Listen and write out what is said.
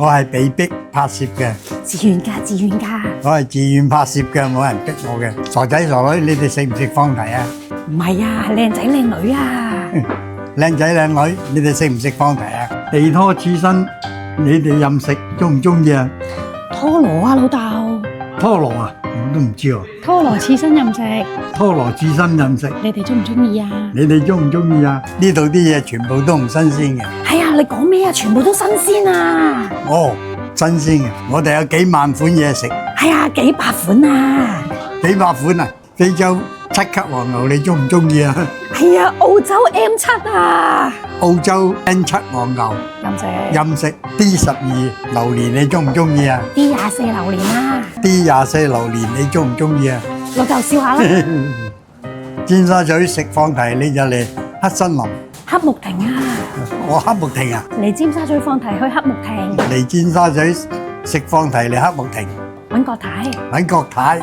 我係被逼拍攝嘅，自願㗎，自願㗎。我係自願拍攝嘅，冇人逼我嘅。傻仔傻女，你哋識唔識放題啊？唔係啊，係靚仔靚女啊。靚仔靚女，你哋識唔識放題啊？地拖刺身，你哋任食中唔中意啊？拖羅啊，老豆。拖羅啊，我都唔知喎。拖羅刺身任食，拖羅刺身任食，你哋中唔中意啊？你哋中唔中意啊？呢度啲嘢全部都唔新鮮嘅。係啊，你講咩啊？全部都新鮮啊！哦，新鮮嘅，我哋有幾萬款嘢食，係啊，幾百款啊！幾百款啊！非洲7級黃牛，你中唔中意啊？係啊，澳洲 M7啊！澳洲 N7 黃牛任食任食 D12榴蓮，你中唔中意啊D24榴蓮啊！ ？D24榴蓮，你中唔中意啊？老豆笑下啦。尖沙咀食放題你就嚟黑森林，黑木亭啊！我黑木亭啊！嚟尖沙咀放題去黑木亭，嚟尖沙咀食放題嚟黑木亭，揾個太。揾國泰。